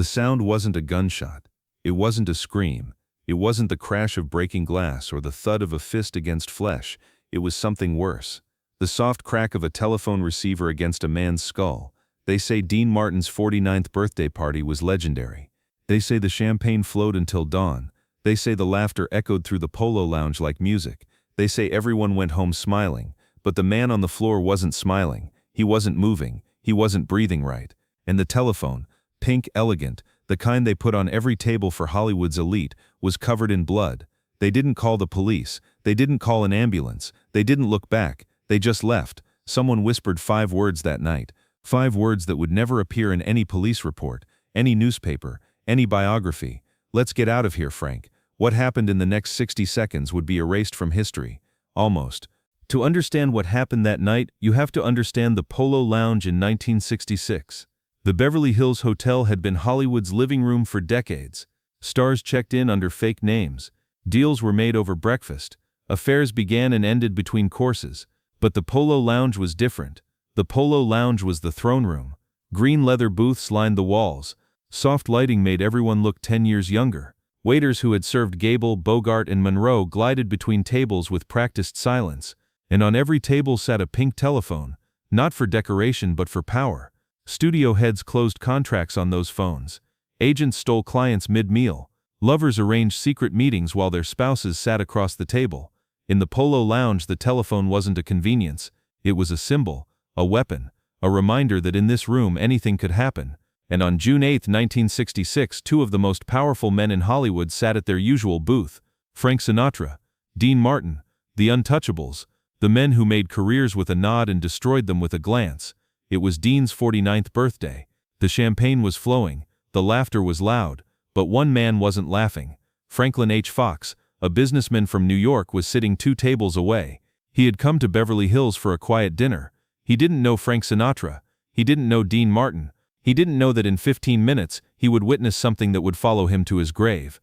The sound wasn't a gunshot. It wasn't a scream. It wasn't the crash of breaking glass or the thud of a fist against flesh. It was something worse. The soft crack of a telephone receiver against a man's skull. They say Dean Martin's 49th birthday party was legendary. They say the champagne flowed until dawn. They say the laughter echoed through the Polo Lounge like music. They say everyone went home smiling. But the man on the floor wasn't smiling. He wasn't moving. He wasn't breathing right. And the telephone, pink, elegant, the kind they put on every table for Hollywood's elite, was covered in blood. They didn't call the police. They didn't call an ambulance. They didn't look back. They just left. Someone whispered 5 words that night. 5 words that would never appear in any police report, any newspaper, any biography. Let's get out of here, Frank. What happened in the next 60 seconds would be erased from history. Almost. To understand what happened that night, you have to understand the Polo Lounge in 1966. The Beverly Hills Hotel had been Hollywood's living room for decades. Stars checked in under fake names. Deals were made over breakfast. Affairs began and ended between courses. But the Polo Lounge was different. The Polo Lounge was the throne room. Green leather booths lined the walls. Soft lighting made everyone look 10 years younger. Waiters who had served Gable, Bogart, and Monroe glided between tables with practiced silence. And on every table sat a pink telephone, not for decoration but for power. Studio heads closed contracts on those phones. Agents stole clients mid-meal. Lovers arranged secret meetings while their spouses sat across the table. In the Polo Lounge, the telephone wasn't a convenience. It was a symbol, a weapon, a reminder that in this room anything could happen. And on June 8, 1966, 2 of the most powerful men in Hollywood sat at their usual booth. Frank Sinatra, Dean Martin, the untouchables, the men who made careers with a nod and destroyed them with a glance. It was Dean's 49th birthday. The champagne was flowing, the laughter was loud, but one man wasn't laughing. Franklin H. Fox, a businessman from New York, was sitting 2 tables away. He had come to Beverly Hills for a quiet dinner. He didn't know Frank Sinatra. He didn't know Dean Martin. He didn't know that in 15 minutes he would witness something that would follow him to his grave.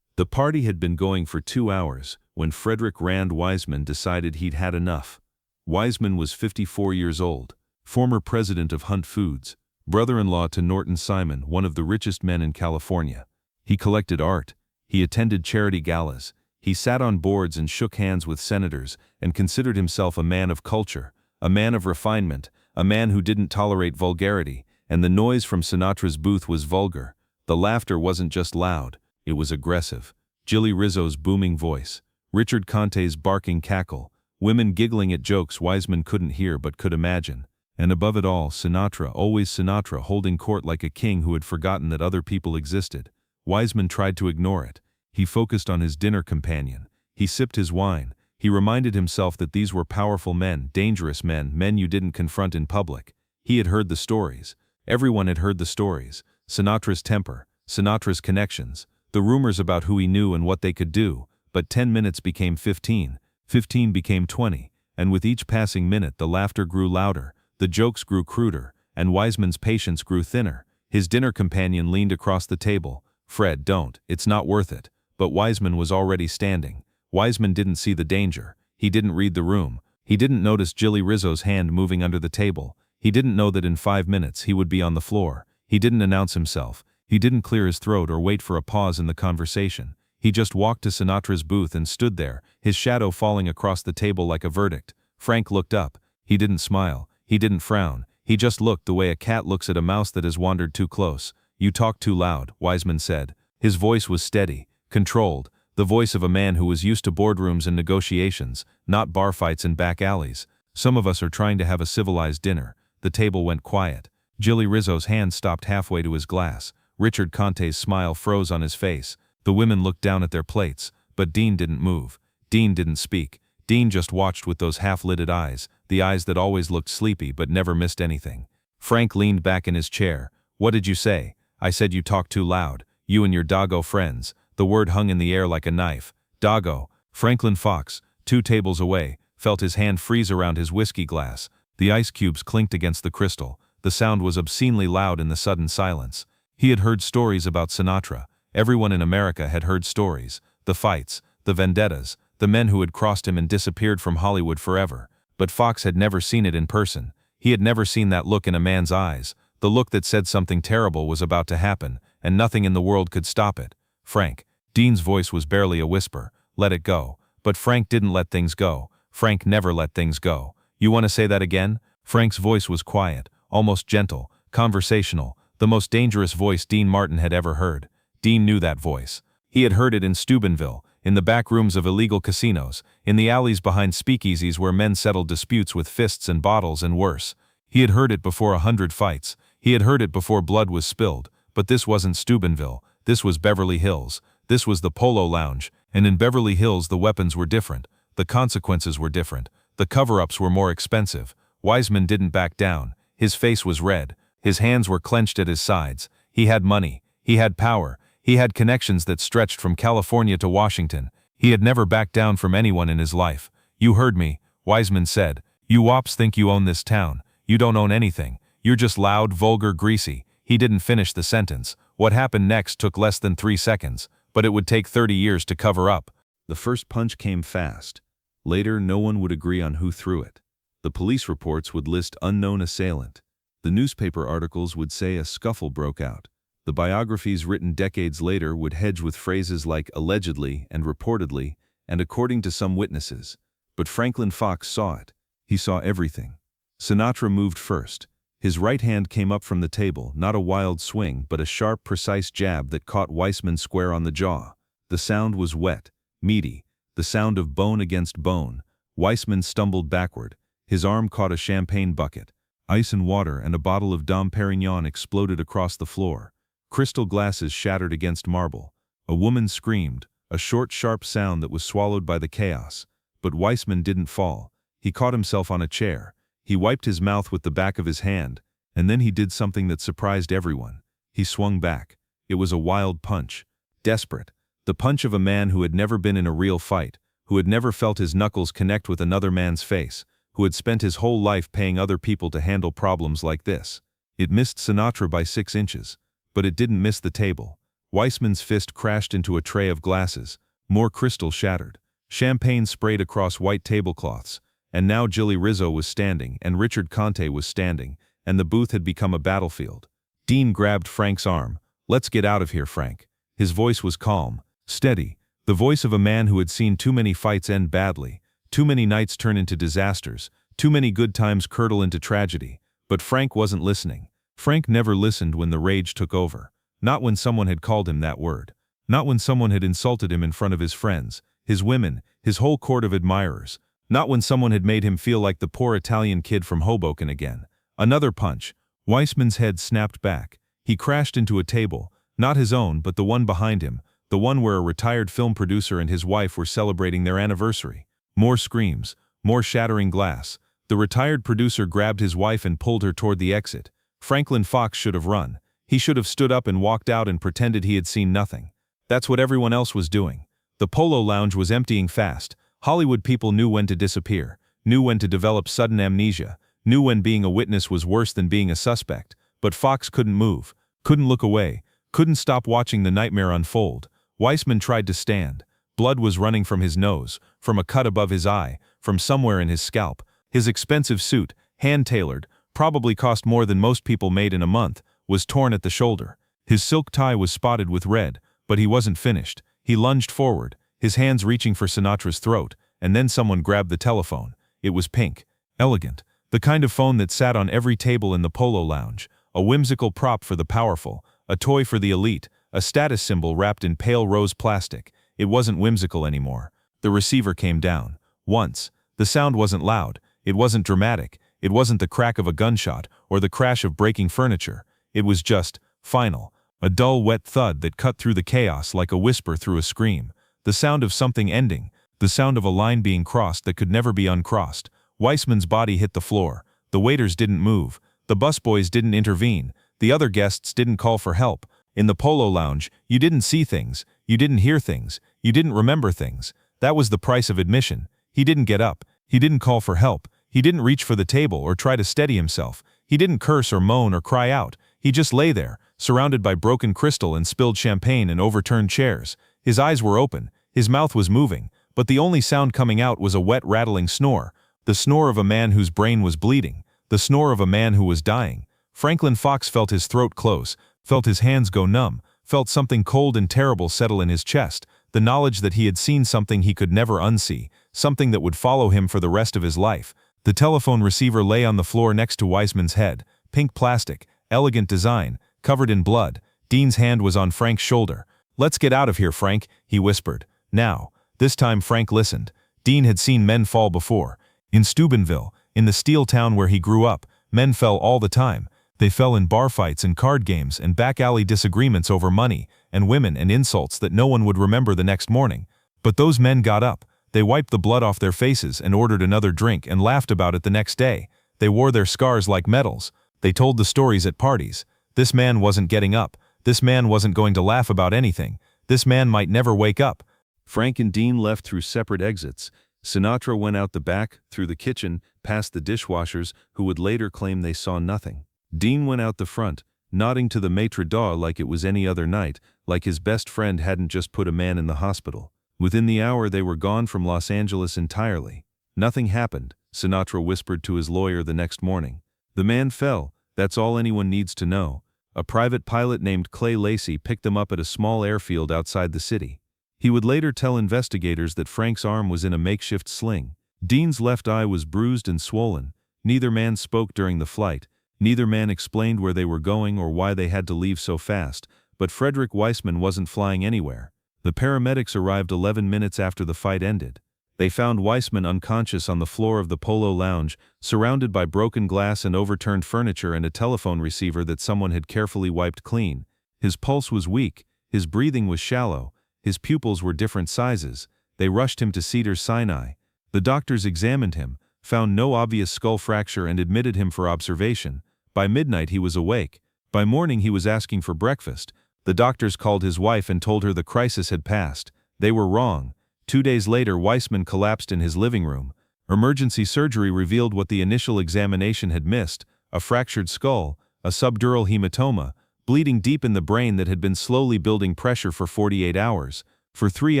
The party had been going for 2 hours when Frederick Weisman decided he'd had enough. Weisman was 54 years old, former president of Hunt Foods, brother-in-law to Norton Simon, one of the richest men in California. He collected art. He attended charity galas. He sat on boards and shook hands with senators and considered himself a man of culture, a man of refinement, a man who didn't tolerate vulgarity, and the noise from Sinatra's booth was vulgar. The laughter wasn't just loud, it was aggressive. Jilly Rizzo's booming voice, Richard Conte's barking cackle, women giggling at jokes Weisman couldn't hear but could imagine. And above it all, Sinatra, always Sinatra, holding court like a king who had forgotten that other people existed. Weisman tried to ignore it. He focused on his dinner companion. He sipped his wine. He reminded himself that these were powerful men, dangerous men, men you didn't confront in public. He had heard the stories. Everyone had heard the stories. Sinatra's temper, Sinatra's connections, the rumors about who he knew and what they could do. But 10 minutes became 15, 15 became 20, and with each passing minute the laughter grew louder, the jokes grew cruder, and Weisman's patience grew thinner. His dinner companion leaned across the table. "Fred, don't, it's not worth it." But Weisman was already standing. Weisman didn't see the danger. He didn't read the room. He didn't notice Jilly Rizzo's hand moving under the table. He didn't know that in 5 minutes he would be on the floor. He didn't announce himself. He didn't clear his throat or wait for a pause in the conversation. He just walked to Sinatra's booth and stood there, his shadow falling across the table like a verdict. Frank looked up. He didn't smile. He didn't frown. He just looked the way a cat looks at a mouse that has wandered too close. "You talk too loud," Weisman said. His voice was steady, controlled, the voice of a man who was used to boardrooms and negotiations, not bar fights in back alleys. "Some of us are trying to have a civilized dinner." The table went quiet. Jilly Rizzo's hand stopped halfway to his glass. Richard Conte's smile froze on his face. The women looked down at their plates, but Dean didn't move. Dean didn't speak. Dean just watched with those half-lidded eyes, the eyes that always looked sleepy but never missed anything. Frank leaned back in his chair. "What did you say?" "I said you talk too loud. You and your Dago friends." The word hung in the air like a knife. Dago. Franklin Fox, 2 tables away, felt his hand freeze around his whiskey glass. The ice cubes clinked against the crystal. The sound was obscenely loud in the sudden silence. He had heard stories about Sinatra. Everyone in America had heard stories. The fights, the vendettas, the men who had crossed him and disappeared from Hollywood forever. But Fox had never seen it in person. He had never seen that look in a man's eyes, the look that said something terrible was about to happen, and nothing in the world could stop it. Frank. Dean's voice was barely a whisper. Let it go. But Frank didn't let things go. Frank never let things go. You want to say that again? Frank's voice was quiet, almost gentle, conversational, the most dangerous voice Dean Martin had ever heard. Dean knew that voice. He had heard it in Steubenville, in the back rooms of illegal casinos, in the alleys behind speakeasies where men settled disputes with fists and bottles and worse. He had heard it before 100 fights. He had heard it before blood was spilled. But this wasn't Steubenville. This was Beverly Hills. This was the Polo Lounge. And in Beverly Hills the weapons were different. The consequences were different. The cover-ups were more expensive. Weisman didn't back down. His face was red. His hands were clenched at his sides. He had money. He had power. He had connections that stretched from California to Washington. He had never backed down from anyone in his life. You heard me, Weisman said. You wops think you own this town. You don't own anything. You're just loud, vulgar, greasy. He didn't finish the sentence. What happened next took less than 3 seconds, but it would take 30 years to cover up. The first punch came fast. Later, no one would agree on who threw it. The police reports would list unknown assailant. The newspaper articles would say a scuffle broke out. The biographies written decades later would hedge with phrases like allegedly and reportedly and according to some witnesses. But Franklin Fox saw it. He saw everything. Sinatra moved first. His right hand came up from the table, not a wild swing, but a sharp, precise jab that caught Weisman square on the jaw. The sound was wet, meaty, the sound of bone against bone. Weisman stumbled backward. His arm caught a champagne bucket. Ice and water and a bottle of Dom Perignon exploded across the floor. Crystal glasses shattered against marble. A woman screamed, a short, sharp sound that was swallowed by the chaos. But Weisman didn't fall. He caught himself on a chair. He wiped his mouth with the back of his hand, and then he did something that surprised everyone. He swung back. It was a wild punch. Desperate. The punch of a man who had never been in a real fight, who had never felt his knuckles connect with another man's face, who had spent his whole life paying other people to handle problems like this. It missed Sinatra by 6 inches. But it didn't miss the table. Weisman's fist crashed into a tray of glasses. More crystal shattered. Champagne sprayed across white tablecloths. And now Gilly Rizzo was standing, and Richard Conte was standing, and the booth had become a battlefield. Dean grabbed Frank's arm. Let's get out of here, Frank. His voice was calm, steady, the voice of a man who had seen too many fights end badly, too many nights turn into disasters, too many good times curdle into tragedy. But Frank wasn't listening. Frank never listened when the rage took over. Not when someone had called him that word. Not when someone had insulted him in front of his friends, his women, his whole court of admirers. Not when someone had made him feel like the poor Italian kid from Hoboken again. Another punch. Weisman's head snapped back. He crashed into a table, not his own but the one behind him, the one where a retired film producer and his wife were celebrating their anniversary. More screams, more shattering glass. The retired producer grabbed his wife and pulled her toward the exit. Franklin Fox should have run. He should have stood up and walked out and pretended he had seen nothing. That's what everyone else was doing. The Polo Lounge was emptying fast. Hollywood people knew when to disappear, knew when to develop sudden amnesia, knew when being a witness was worse than being a suspect. But Fox couldn't move, couldn't look away, couldn't stop watching the nightmare unfold. Weisman tried to stand. Blood was running from his nose, from a cut above his eye, from somewhere in his scalp. His expensive suit, hand-tailored, probably cost more than most people made in a month, was torn at the shoulder. His silk tie was spotted with red, but he wasn't finished. He lunged forward, his hands reaching for Sinatra's throat, and then someone grabbed the telephone. It was pink, elegant, the kind of phone that sat on every table in the Polo Lounge, a whimsical prop for the powerful, a toy for the elite, a status symbol wrapped in pale rose plastic. It wasn't whimsical anymore. The receiver came down. Once. The sound wasn't loud. It wasn't dramatic. It wasn't the crack of a gunshot or the crash of breaking furniture. It was just final, a dull, wet thud that cut through the chaos like a whisper through a scream. The sound of something ending, the sound of a line being crossed that could never be uncrossed. Weisman's body hit the floor. The waiters didn't move. The busboys didn't intervene. The other guests didn't call for help. In the Polo Lounge, you didn't see things, you didn't hear things, you didn't remember things. That was the price of admission. He didn't get up. He didn't call for help. He didn't reach for the table or try to steady himself. He didn't curse or moan or cry out. He just lay there, surrounded by broken crystal and spilled champagne and overturned chairs. His eyes were open. His mouth was moving. But the only sound coming out was a wet, rattling snore. The snore of a man whose brain was bleeding. The snore of a man who was dying. Franklin Fox felt his throat close, felt his hands go numb, felt something cold and terrible settle in his chest, the knowledge that he had seen something he could never unsee, something that would follow him for the rest of his life. The telephone receiver lay on the floor next to Weisman's head, pink plastic, elegant design, covered in blood. Dean's hand was on Frank's shoulder. "Let's get out of here, Frank," he whispered. Now. This time Frank listened. Dean had seen men fall before. In Steubenville, in the steel town where he grew up, men fell all the time. They fell in bar fights and card games and back-alley disagreements over money and women and insults that no one would remember the next morning. But those men got up. They wiped the blood off their faces and ordered another drink and laughed about it the next day. They wore their scars like medals. They told the stories at parties. This man wasn't getting up. This man wasn't going to laugh about anything. This man might never wake up. Frank and Dean left through separate exits. Sinatra went out the back, through the kitchen, past the dishwashers, who would later claim they saw nothing. Dean went out the front, nodding to the maitre d' like it was any other night, like his best friend hadn't just put a man in the hospital. Within the hour they were gone from Los Angeles entirely. "Nothing happened," Sinatra whispered to his lawyer the next morning. "The man fell, that's all anyone needs to know. A private pilot named Clay Lacey picked him up at a small airfield outside the city." He would later tell investigators that Frank's arm was in a makeshift sling. Dean's left eye was bruised and swollen. Neither man spoke during the flight. Neither man explained where they were going or why they had to leave so fast, but Frederick Weisman wasn't flying anywhere. The paramedics arrived 11 minutes after the fight ended. They found Weisman unconscious on the floor of the Polo Lounge, surrounded by broken glass and overturned furniture and a telephone receiver that someone had carefully wiped clean. His pulse was weak, his breathing was shallow, his pupils were different sizes. They rushed him to Cedars-Sinai. The doctors examined him, found no obvious skull fracture and admitted him for observation. By midnight he was awake. By morning he was asking for breakfast. The doctors called his wife and told her the crisis had passed. They were wrong. 2 days later Weisman collapsed in his living room. Emergency surgery revealed what the initial examination had missed: a fractured skull, a subdural hematoma, bleeding deep in the brain that had been slowly building pressure for 48 hours. For 3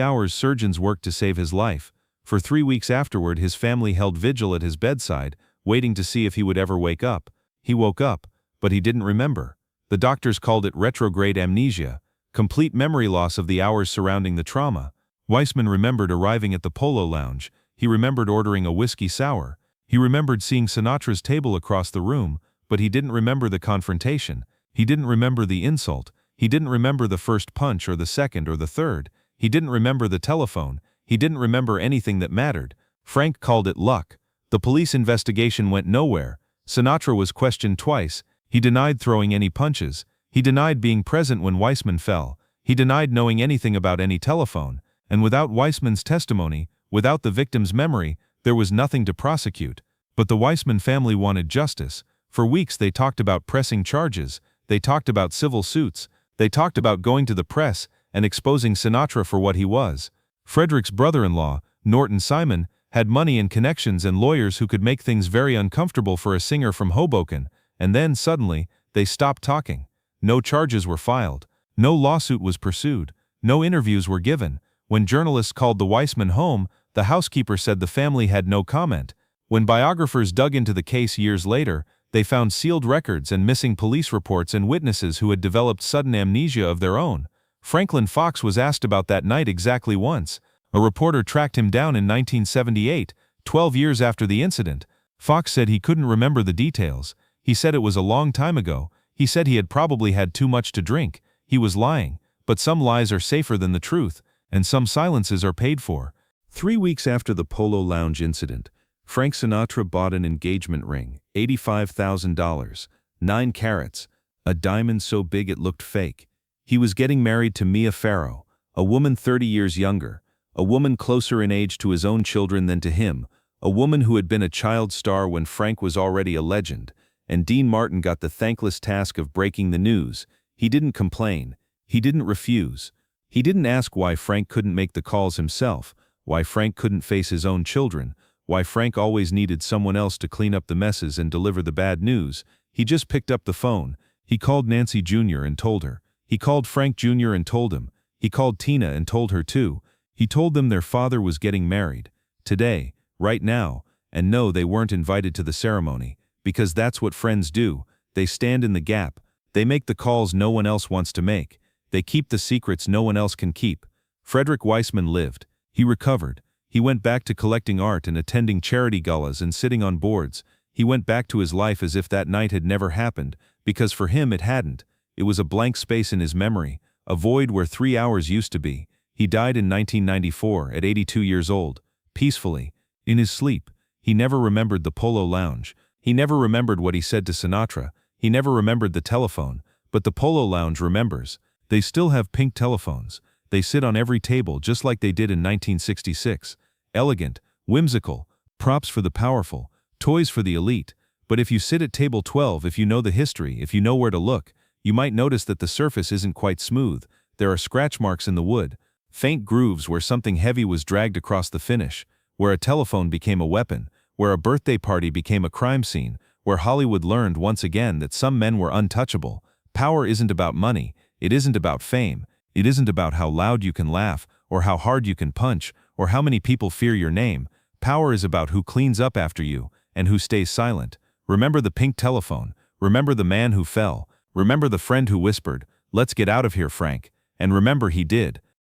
hours surgeons worked to save his life. For 3 weeks afterward his family held vigil at his bedside, waiting to see if he would ever wake up. He woke up, but he didn't remember. The doctors called it retrograde amnesia, complete memory loss of the hours surrounding the trauma. Weisman remembered arriving at the Polo Lounge. He remembered ordering a whiskey sour. He remembered seeing Sinatra's table across the room, but he didn't remember the confrontation. He didn't remember the insult. He didn't remember the first punch or the second or the third. He didn't remember the telephone. He didn't remember anything that mattered. Frank called it luck. The police investigation went nowhere. Sinatra was questioned twice. He denied throwing any punches. He denied being present when Weisman fell. He denied knowing anything about any telephone. And without Weisman's testimony, without the victim's memory, there was nothing to prosecute. But the Weisman family wanted justice. For weeks they talked about pressing charges. They talked about civil suits. They talked about going to the press and exposing Sinatra for what he was. Frederick's brother-in-law, Norton Simon, had money and connections and lawyers who could make things very uncomfortable for a singer from Hoboken, and then, suddenly, they stopped talking. No charges were filed. No lawsuit was pursued. No interviews were given. When journalists called the Weisman home, the housekeeper said the family had no comment. When biographers dug into the case years later, they found sealed records and missing police reports and witnesses who had developed sudden amnesia of their own. Franklin Fox was asked about that night exactly once. A reporter tracked him down in 1978, 12 years after the incident. Fox said he couldn't remember the details. He said it was a long time ago. He said he had probably had too much to drink. He was lying. But some lies are safer than the truth, and some silences are paid for. 3 weeks after the Polo Lounge incident, Frank Sinatra bought an engagement ring, $85,000, 9 carats, a diamond so big it looked fake. He was getting married to Mia Farrow, a woman 30 years younger, a woman closer in age to his own children than to him, a woman who had been a child star when Frank was already a legend, and Dean Martin got the thankless task of breaking the news. He didn't complain. He didn't refuse. He didn't ask why Frank couldn't make the calls himself, why Frank couldn't face his own children, why Frank always needed someone else to clean up the messes and deliver the bad news. He just picked up the phone. He called Nancy Jr. and told her. He called Frank Jr. and told him. He called Tina and told her too. He told them their father was getting married. Today, right now, and no, they weren't invited to the ceremony, because that's what friends do. They stand in the gap. They make the calls no one else wants to make. They keep the secrets no one else can keep. Frederick Weisman lived. He recovered. He went back to collecting art and attending charity galas and sitting on boards. He went back to his life as if that night had never happened, because for him it hadn't. It was a blank space in his memory, a void where 3 hours used to be. He died in 1994 at 82 years old, peacefully, in his sleep. He never remembered the Polo Lounge. He never remembered what he said to Sinatra. He never remembered the telephone. But the Polo Lounge remembers. They still have pink telephones. They sit on every table just like they did in 1966. Elegant, whimsical, props for the powerful, toys for the elite. But if you sit at table 12, if you know the history, if you know where to look, you might notice that the surface isn't quite smooth. There are scratch marks in the wood, faint grooves where something heavy was dragged across the finish, where a telephone became a weapon, where a birthday party became a crime scene, where Hollywood learned once again that some men were untouchable. Power isn't about money, it isn't about fame, it isn't about how loud you can laugh, or how hard you can punch, or how many people fear your name. Power is about who cleans up after you, and who stays silent. Remember the pink telephone, remember the man who fell, remember the friend who whispered, "Let's get out of here, Frank," and remember he did.